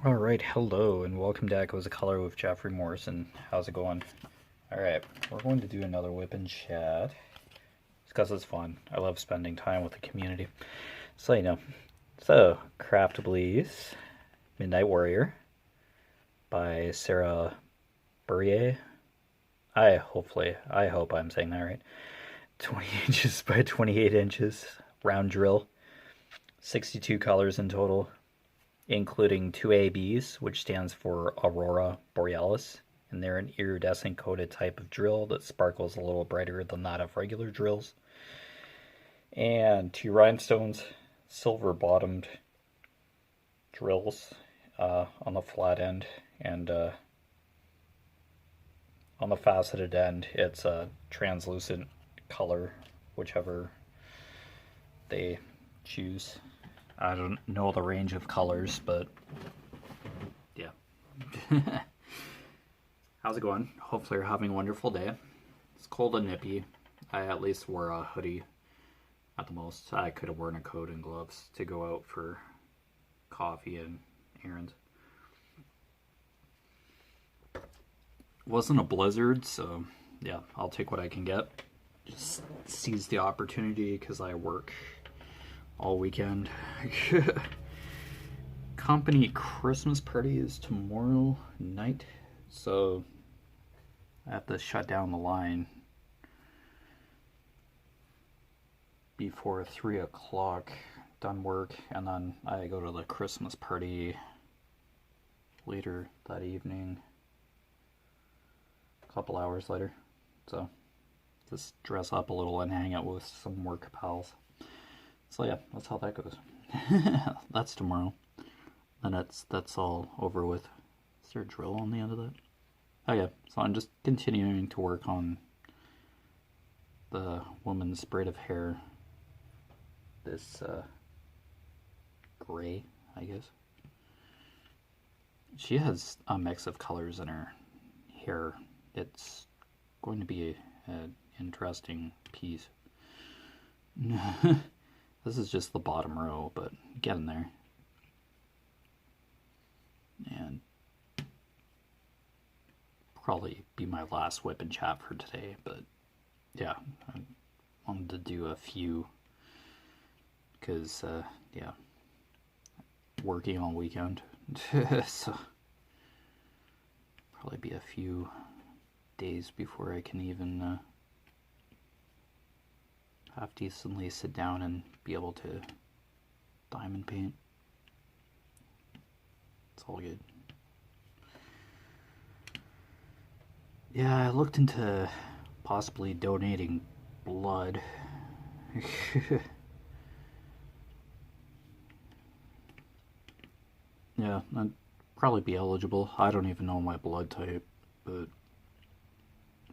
Alright, hello, and welcome to Echoes of Color with Jefferey Morrison. How's it going? Alright, we're going to do another whip and chat. Because it's fun. I love spending time with the community. So, Craftably's Midnight Warrior by Sarah Burrier. I hope I'm saying that right. 20 inches by 28 inches, round drill. 62 colors in total, including two ABs, which stands for Aurora Borealis, and they're an iridescent coated type of drill that sparkles a little brighter than that of regular drills. And two Rhinestones, silver bottomed drills on the flat end, and on the faceted end, it's a translucent color, whichever they choose. I don't know the range of colors, but yeah. How's it going? Hopefully you're having a wonderful day. It's cold and nippy. I at least wore a hoodie at the most. I could have worn a coat and gloves to go out for coffee and errands. Wasn't a blizzard, so yeah, I'll take what I can get. Just seize the opportunity because I work all weekend. Company Christmas party is tomorrow night, so I have to shut down the line before 3 o'clock, done work, and then I go to the Christmas party later that evening, a couple hours later. So just dress up a little and hang out with some work pals. So yeah, that's how that goes. That's tomorrow. And that's all over with. Is there a drill on the end of that? Oh yeah, so I'm just continuing to work on the woman's braid of hair. This gray, I guess. She has a mix of colors in her hair. It's going to be an interesting piece. This is just the bottom row, but getting there. And probably be my last whip and chat for today, but yeah, I wanted to do a few because, yeah, working on weekend. So probably be a few days before I can even half decently sit down and be able to diamond paint. It's all good. Yeah, I looked into possibly donating blood. Yeah, I'd probably be eligible. I don't even know my blood type, but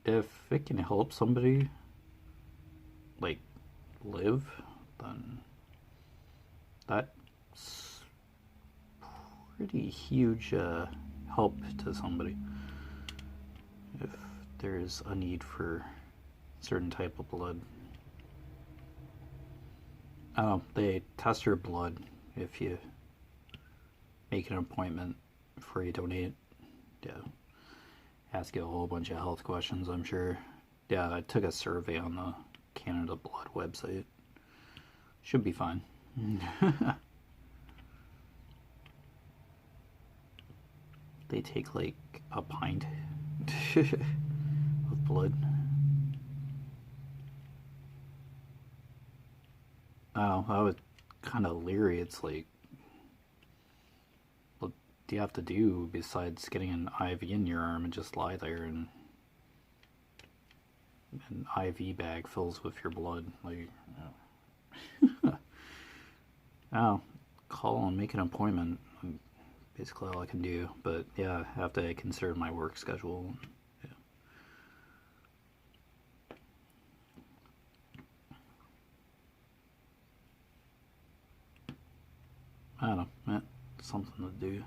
if it can help somebody like live, then that's pretty huge help to somebody. If there's a need for a certain type of blood. Oh, they test your blood if you make an appointment before you donate. Yeah. Ask you a whole bunch of health questions, I'm sure. Yeah, I took a survey on the Canada Blood website. Should be fine. They take like a pint of blood. Oh, I was kind of leery. It's like, what do you have to do besides getting an IV in your arm and just lie there and an IV bag fills with your blood? Like, oh, call and make an appointment. Basically all I can do. But yeah, I have to consider my work schedule. Yeah. I don't know, something to do.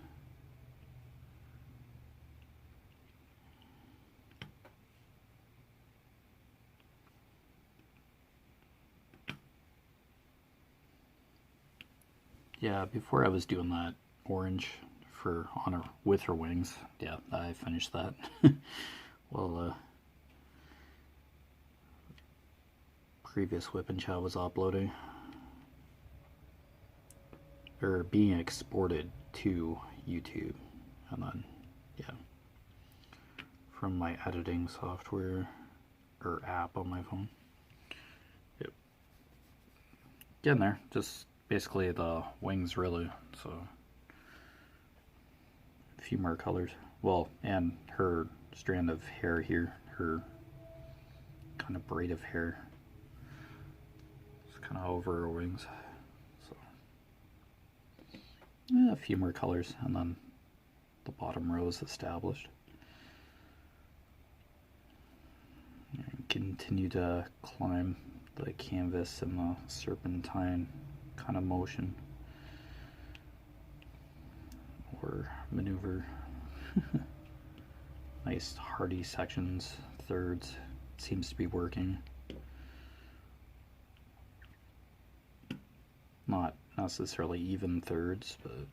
Yeah, before I was doing that orange for on her with her wings. Yeah, I finished that. Well, previous WIP and chat was uploading or being exported to YouTube, and then yeah, from my editing software or app on my phone. Yep, getting there. Just basically the wings, really. So a few more colors. Well, and her strand of hair here, her kind of braid of hair. It's kind of over her wings. So yeah, a few more colors, and then the bottom row is established. And continue to climb the canvas in the serpentine kind of motion or maneuver. Nice hardy sections, thirds, seems to be working. Not necessarily even thirds, but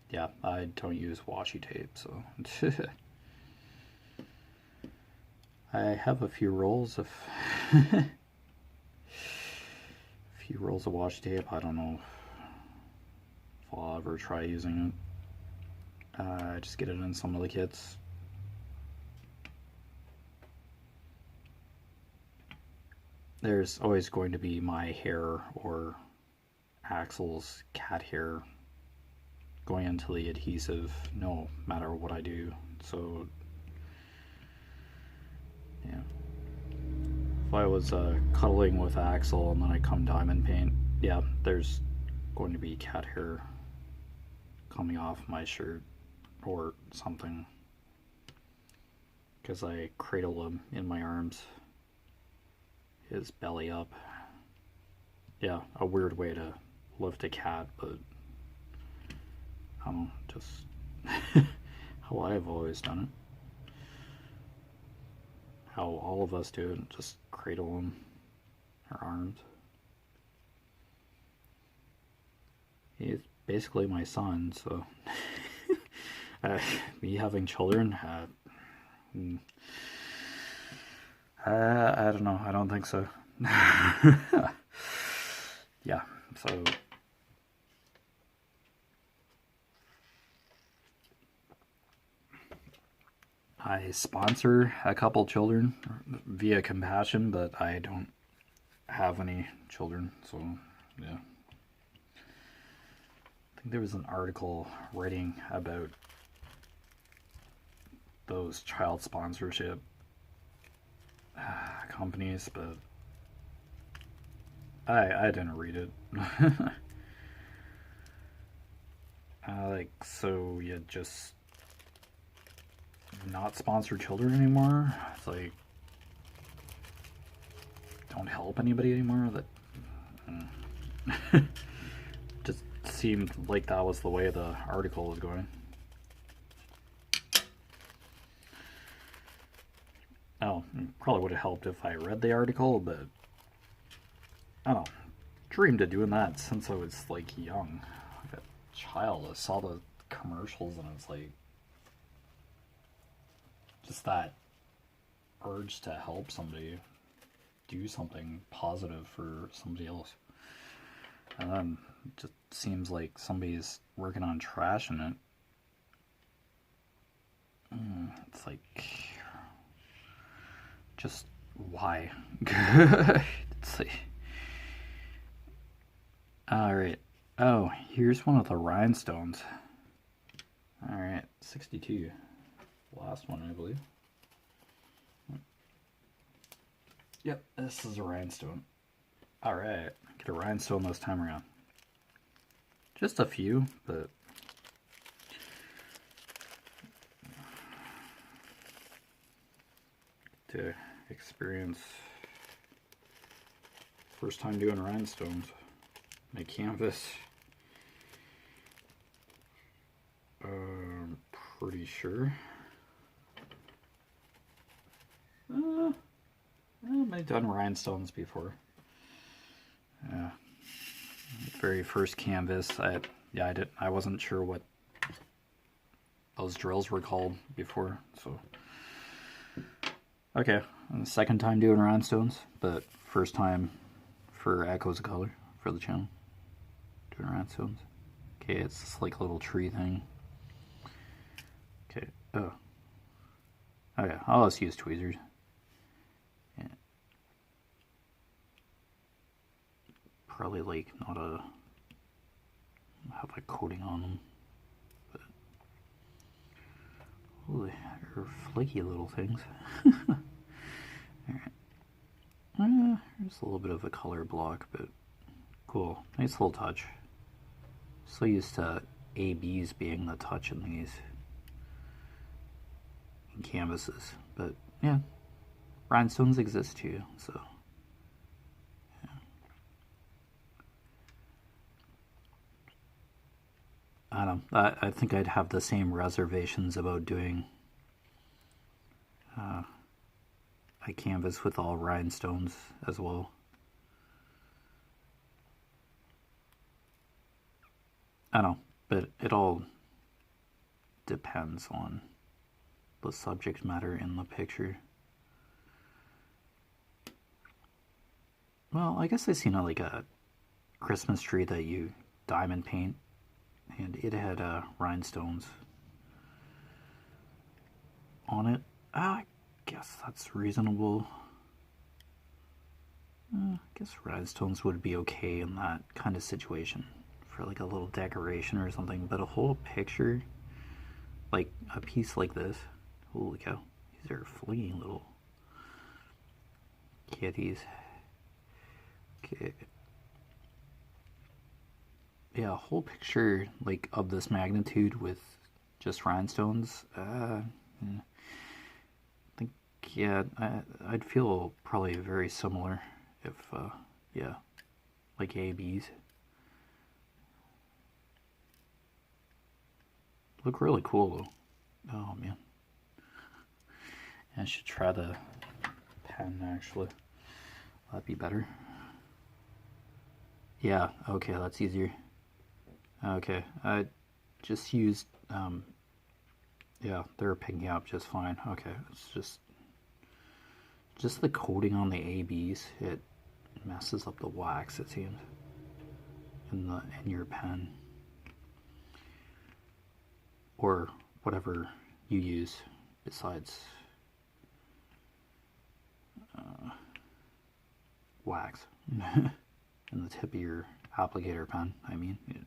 yeah, I don't use washi tape, so I have a few rolls of washi tape. I don't know if I'll ever try using it. I just get it in some of the kits. There's always going to be my hair or Axel's cat hair going into the adhesive no matter what I do. So yeah, if I was cuddling with Axel and then I come diamond paint, yeah, there's going to be cat hair coming off my shirt or something, because I cradle him in my arms, his belly up. Yeah, a weird way to lift a cat, but I don't know, just how I've always done it. How all of us do it, just cradle him, our arms. He's basically my son, so me having children, I don't know, I don't think so. Yeah, so I sponsor a couple children via Compassion, but I don't have any children, so yeah. I think there was an article writing about those child sponsorship companies, but I didn't read it. Like, so you just not sponsor children anymore? It's like, don't help anybody anymore? That just seemed like that was the way the article was going. Oh, probably would have helped if I read the article, but I don't know. Dreamed of doing that since I was like young. Like a child, I saw the commercials and it's like just that urge to help somebody do something positive for somebody else. And then it just seems like somebody's working on trashing it. It's like, just why? Let's see. Alright. Oh, here's one of the Rhinestones. Alright, 62. Last one, I believe. Yep, this is a Rhinestone. Alright, get a Rhinestone this time around. Just a few, but to experience first time doing Rhinestones. My canvas, I'm pretty sure. I've done Rhinestones before. Very first canvas, I yeah, I wasn't sure what those drills were called before, so. Okay, and the second time doing rhinestones, but first time for Echoes of Color for the channel. Doing rhinestones. Okay, it's this like little tree thing. Okay, oh. Okay, I'll just use tweezers. Yeah. Probably like not a have a coating on them. But holy, they're flaky little things. Alright. There's a little bit of a color block, but cool. Nice little touch. So used to ABs being the touch in these canvases, but yeah, rhinestones exist too, so yeah. I don't know, I think I'd have the same reservations about doing a canvas with all rhinestones as well. I don't know, but it all depends on the subject matter in the picture. Well, I guess I seen like a Christmas tree that you diamond paint, and it had rhinestones on it. I guess that's reasonable. I guess rhinestones would be okay in that kind of situation for like a little decoration or something, but a whole picture, like a piece like this, holy cow, these are fleeing little kitties. Okay. Yeah, a whole picture like of this magnitude with just rhinestones, I think, yeah, I'd feel probably very similar if, yeah, like ABs. Look really cool though. Oh man. I should try the pen actually. That'd be better. Yeah, okay, that's easier. Okay, I just used, yeah, they're picking up just fine. Okay, it's just the coating on the ABs, it messes up the wax, it seems, in your pen. Or whatever you use besides wax. In the tip of your applicator pen, I mean. Yeah.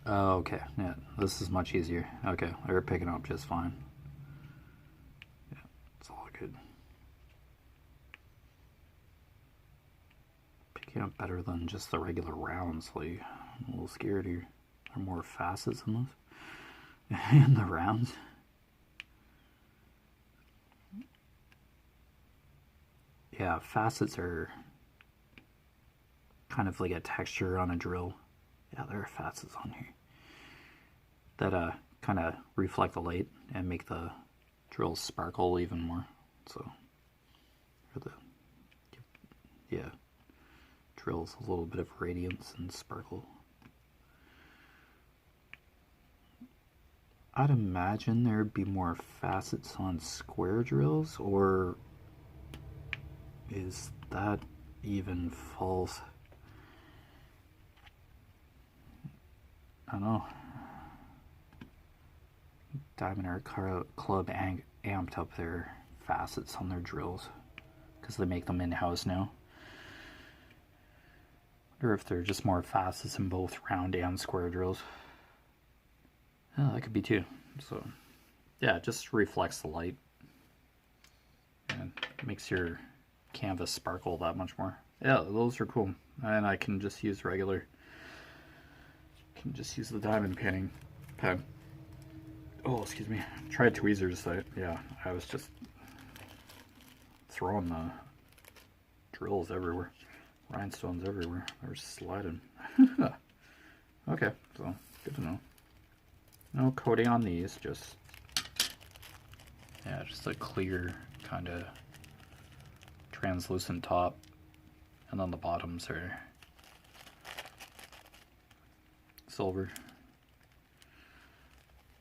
Oh, okay, yeah, this is much easier. Okay, they're picking up just fine. Yeah, it's all good. Picking up better than just the regular rounds. Like, I'm a little scared here. There are more facets in those. In the rounds. Yeah, facets are kind of like a texture on a drill. Yeah, there are facets on here that kind of reflect the light and make the drill sparkle even more. So, yeah, drills a little bit of radiance and sparkle. I'd imagine there'd be more facets on square drills, or is that even false? I don't know. Diamond Art Club amped up their facets on their drills because they make them in-house now. Or if they're just more facets in both round and square drills. Oh, that could be too. So, yeah, it just reflects the light and makes your canvas sparkle that much more. Yeah, those are cool. And I can just use regular. Can just use the diamond painting pen. Oh, excuse me. Tried tweezers. Yeah, I was just throwing the drills everywhere, rhinestones everywhere. They were sliding. Okay, so good to know. No coating on these, just, yeah, just a clear kind of translucent top, and then the bottoms are silver.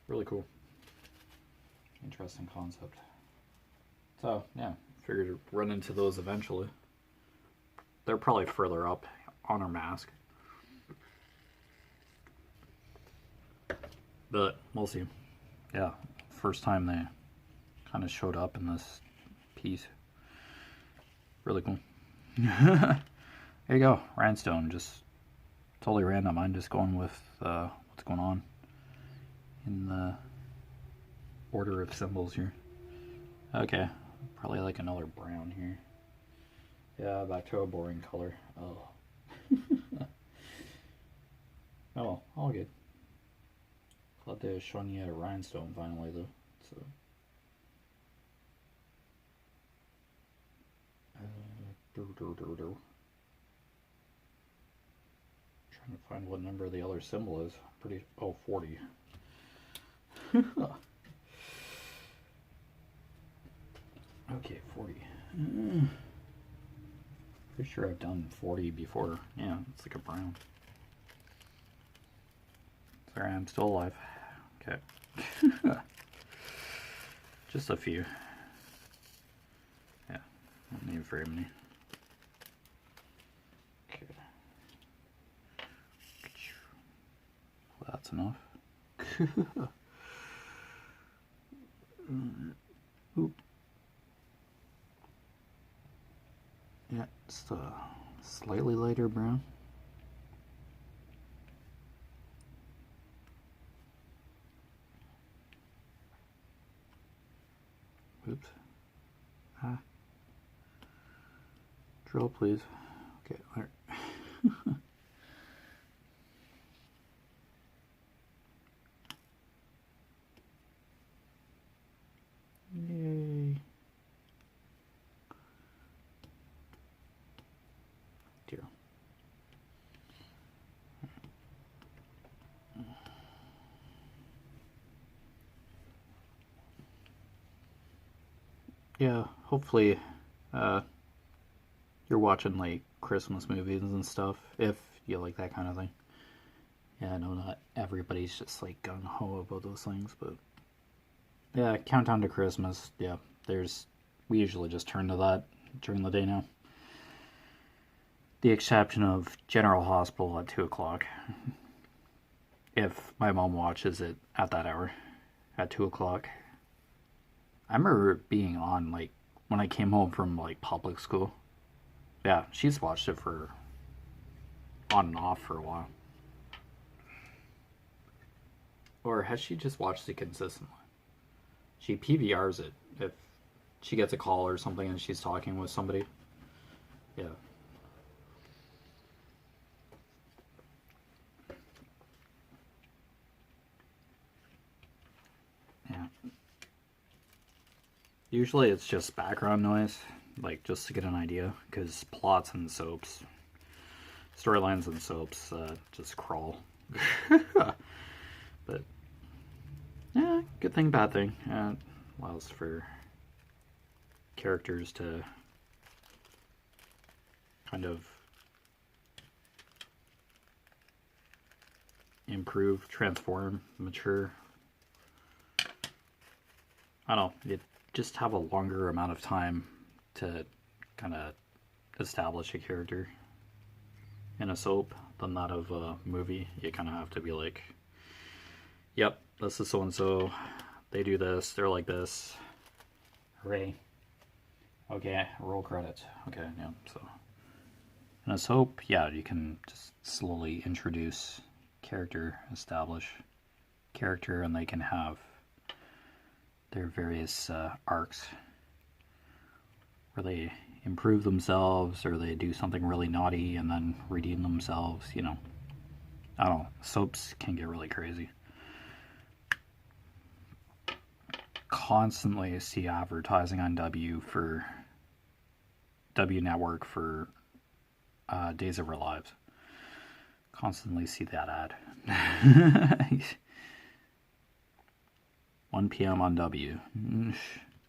Really cool. Interesting concept. So, yeah, figured to run into those eventually. They're probably further up on our mask. But we'll see. Yeah, first time they kind of showed up in this piece. Really cool. There you go, Rhinestone. Just totally random. I'm just going with what's going on in the order of symbols here. Okay, probably like another brown here. Yeah, back to a boring color. Oh. Oh well, all good. Glad they're showing you a rhinestone finally though. So trying to find what number the other symbol is. Pretty 40. Okay, 40. Pretty sure I've done 40 before. Yeah, it's like a brown. Sorry, I'm still alive. Okay. Just a few. Yeah, don't need very many. Okay. Well, that's enough. Oop. Yeah, just a slightly lighter brown. Oops. Ah. Drill, please. Okay, there. Yay. Dear. Yeah, hopefully you're watching like Christmas movies and stuff, if you like that kind of thing. Yeah, I know not everybody's just like gung-ho about those things, but yeah, Countdown to Christmas, yeah, we usually just turn to that during the day now. The exception of General Hospital at 2 o'clock. If my mom watches it at that hour, at 2 o'clock. I remember it being on, like, when I came home from, like, public school. Yeah, she's watched it for on and off for a while. Or has she just watched it consistently? She PVRs it if she gets a call or something and she's talking with somebody. Yeah. Yeah. Usually it's just background noise, like just to get an idea, because plots and soaps, storylines and soaps just crawl. But yeah, good thing, bad thing. Allows for characters to kind of improve, transform, mature. I don't know, you just have a longer amount of time to kind of establish a character in a soap than that of a movie. You kind of have to be like, yep, this is so-and-so, they do this, they're like this. Hooray. Okay, roll credits. Okay, yeah, so. In a soap, yeah, you can just slowly introduce character, establish character, and they can have their various arcs where they improve themselves or they do something really naughty and then redeem themselves, you know. I don't know, soaps can get really crazy. Constantly see advertising on W Network for Days of Our Lives. Constantly see that ad. 1 p.m. on W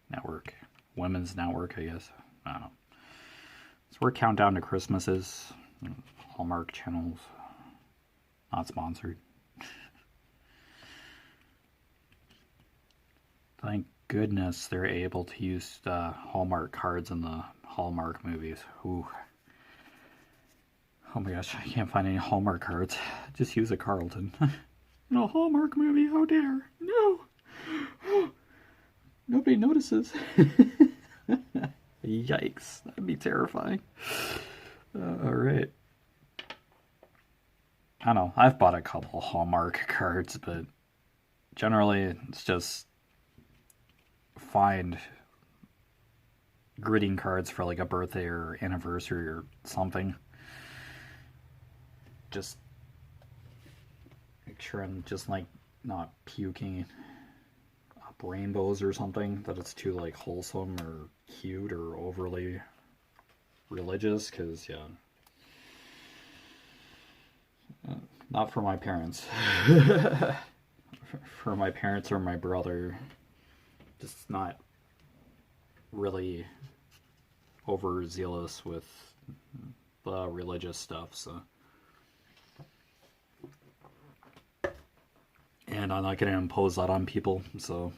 Network. Women's Network, I guess. I don't know. It's where Countdown to Christmas is. Hallmark channels. Not sponsored. Thank goodness they're able to use Hallmark cards in the Hallmark movies. Ooh. Oh my gosh, I can't find any Hallmark cards. Just use a Carlton. In a Hallmark movie, how dare. No! Nobody notices. Yikes, that'd be terrifying. Alright. I don't know, I've bought a couple Hallmark cards, but generally it's just find greeting cards for like a birthday or anniversary or something. Just make sure I'm just like not puking up rainbows or something, that it's too like wholesome or cute or overly religious, because yeah, not for my parents. For my parents or my brother, just not really overzealous with the religious stuff, so. And I'm not going to impose that on people, so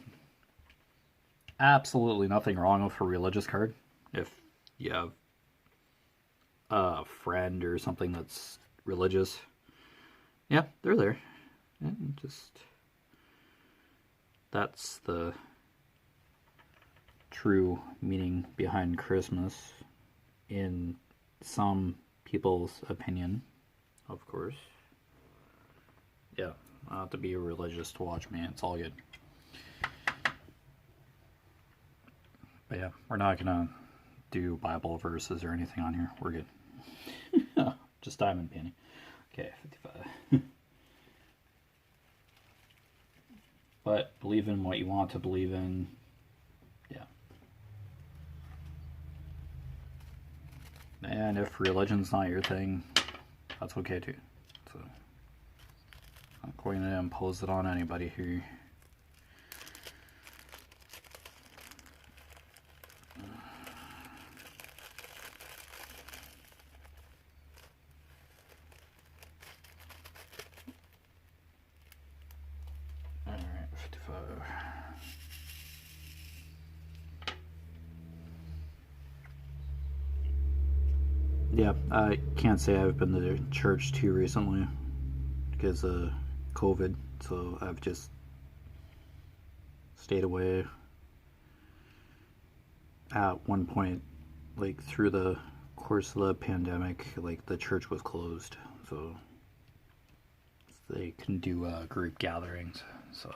absolutely nothing wrong with a religious card. If you have a friend or something that's religious, yeah, they're there. And just, that's the true meaning behind Christmas, in some people's opinion, of course. Yeah. Not have to be religious to watch me, it's all good. But yeah, we're not gonna do Bible verses or anything on here. We're good. Just diamond painting. Okay, 55. But believe in what you want to believe in. Yeah. And if religion's not your thing, that's okay too. So I'm not going to impose it on anybody here. Alright, 55. Yeah, I can't say I've been to church too recently because of COVID, so I've just stayed away. At one point, like through the course of the pandemic, like the church was closed, so they couldn't do group gatherings. So,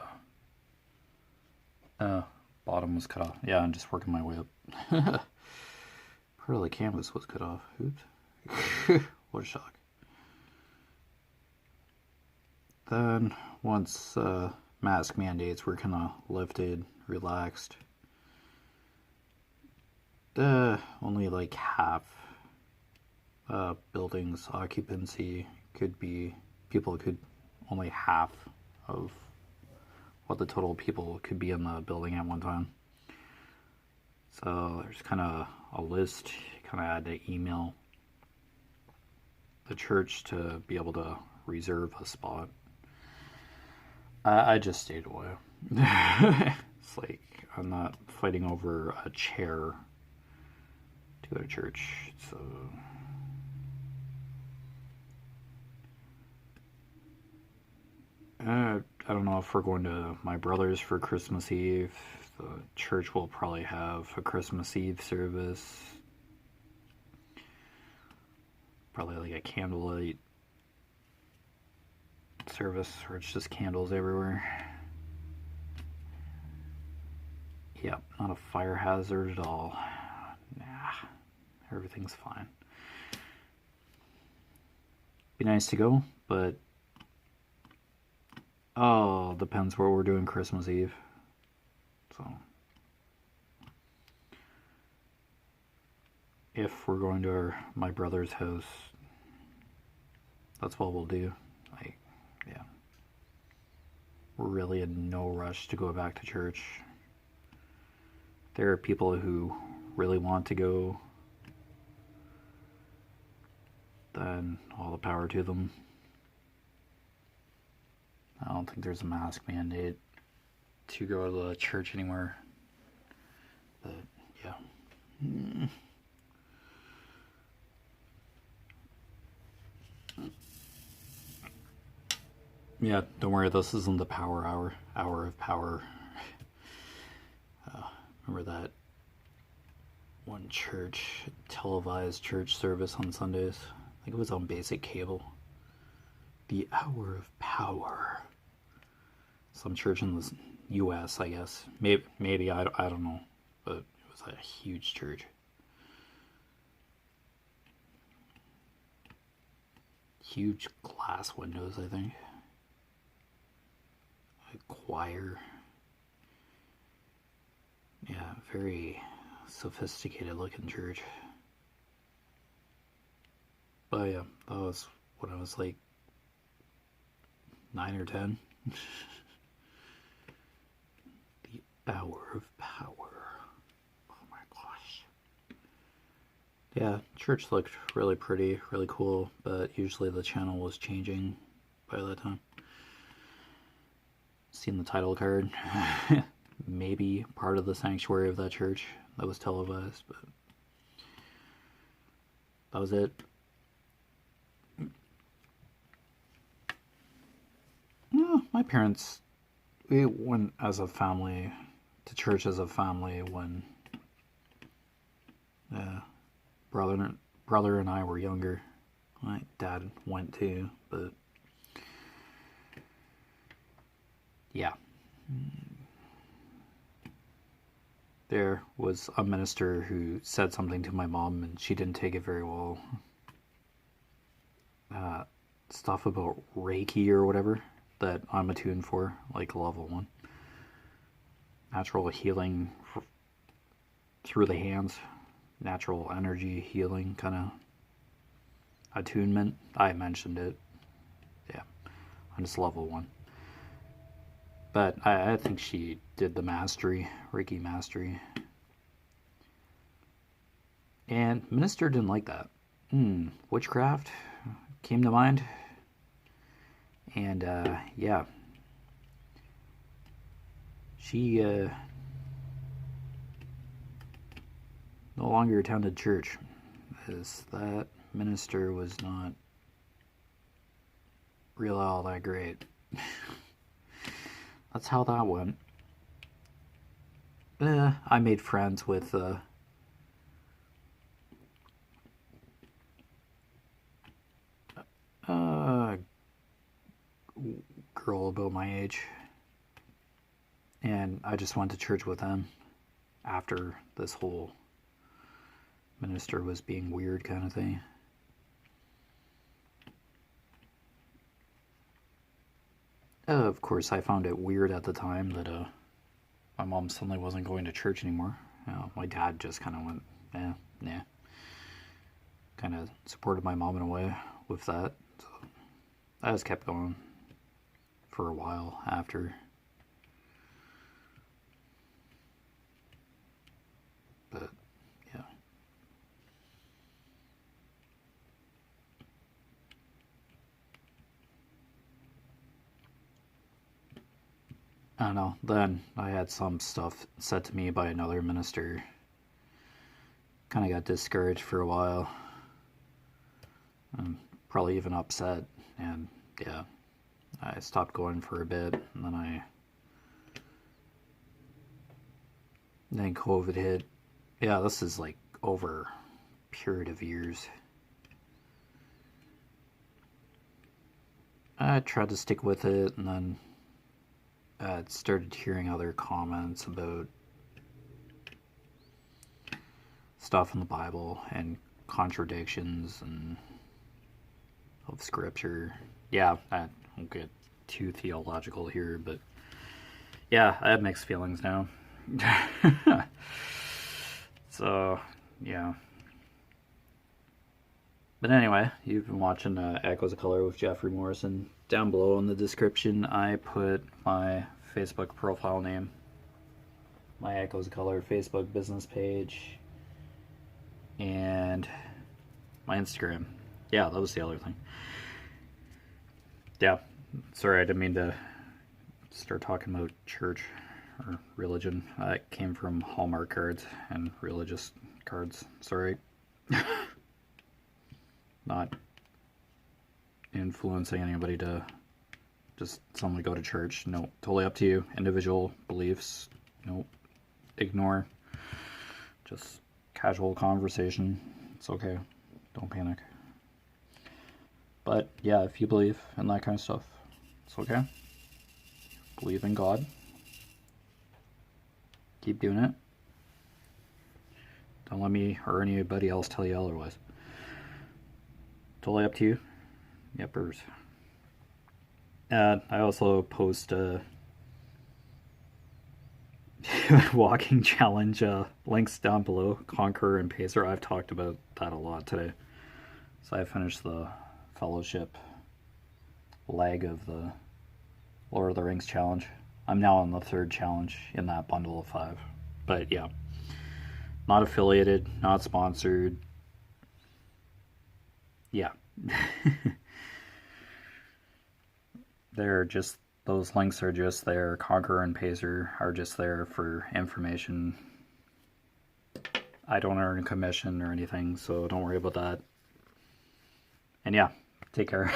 bottom was cut off. Yeah, I'm just working my way up. Part of the canvas was cut off. Oops. What a shock. Then, once mask mandates were kind of lifted, relaxed, only like half buildings occupancy could be, people could, only half of what the total people could be in the building at one time. So there's kind of a list, kind of had to email the church to be able to reserve a spot. I just stayed away. It's like, I'm not fighting over a chair to go to church, so. I don't know if we're going to my brother's for Christmas Eve. The church will probably have a Christmas Eve service. Probably like a candlelight service where it's just candles everywhere. Yep, not a fire hazard at all. Nah, everything's fine. Be nice to go, but oh, depends where we're doing Christmas Eve. So, if we're going to my brother's house, that's what we'll do. Like, yeah. We're really in no rush to go back to church. There are people who really want to go, then all the power to them. I don't think there's a mask mandate to go to the church anymore. But yeah. Yeah, don't worry, this isn't the power hour of power. Remember that one church, televised church service on Sundays? I think it was on basic cable. The hour of power. Some church in the U.S., I guess. Maybe I don't know. But it was a huge church. Huge glass windows, I think. A choir. Yeah, very sophisticated looking church. But yeah, that was when I was like 9 or 10. The hour of power. Oh my gosh. Yeah, church looked really pretty, really cool, but usually the channel was changing by that time. Seen the title card. Maybe part of the sanctuary of that church that was televised, but that was it. No, my parents, we went as a family to church as a family when brother and I were younger. My dad went too, but yeah. There was a minister who said something to my mom and she didn't take it very well. Stuff about Reiki or whatever that I'm attuned for, like level 1. Natural healing through the hands. Natural energy healing kind of attunement. I mentioned it. Yeah, I'm just level 1. But I think she did the mastery, Reiki mastery. And minister didn't like that. Witchcraft came to mind. And yeah. She no longer attended church, as that minister was not really all that great. That's how that went. I made friends with a girl about my age, and I just went to church with them after this whole minister was being weird kind of thing. Of course, I found it weird at the time that my mom suddenly wasn't going to church anymore. My dad just kind of went, nah. Kind of supported my mom in a way with that. So I just kept going for a while after. But, yeah. I don't know. Then I had some stuff said to me by another minister. Kind of got discouraged for a while. And probably even upset. And yeah, I stopped going for a bit. And then COVID hit. Yeah, this is like over a period of years. I tried to stick with it, and then started hearing other comments about stuff in the Bible and contradictions and of scripture. Yeah, I won't get too theological here, but yeah, I have mixed feelings now. So, yeah. But anyway, you've been watching Echoes of Color with Jeffery Morrison. Down below in the description, I put my Facebook profile name, my Echoes of Color Facebook business page, and my Instagram. Yeah, that was the other thing. Yeah, sorry, I didn't mean to start talking about church or religion. It came from Hallmark cards and religious cards. Sorry. Not influencing anybody to just suddenly go to church. No, totally up to you. Individual beliefs, no, ignore. Just casual conversation. It's okay. Don't panic. But yeah, if you believe in that kind of stuff, it's okay. Believe in God. Keep doing it. Don't let me or anybody else tell you otherwise. Totally up to you. Yepers. I also post a walking challenge links down below. Conqueror and Pacer. I've talked about that a lot today. So I finished the Fellowship leg of the Lord of the Rings challenge. I'm now on the 3rd challenge in that bundle of 5. But yeah, not affiliated, not sponsored. Yeah. They're just, those links are just there. Conqueror and Pacer are just there for information. I don't earn a commission or anything, so don't worry about that. And yeah, take care.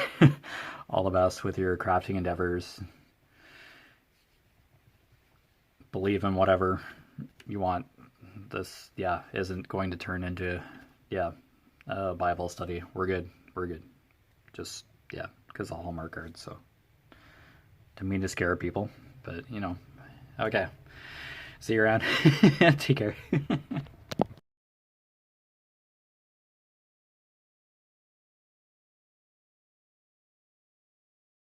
All the best with your crafting endeavors. Believe in whatever you want. This, yeah, isn't going to turn into, yeah, a Bible study. We're good. We're good. Just, yeah, because of Hallmark cards, so. Didn't mean to scare people, but, you know, okay. See you around. Take care.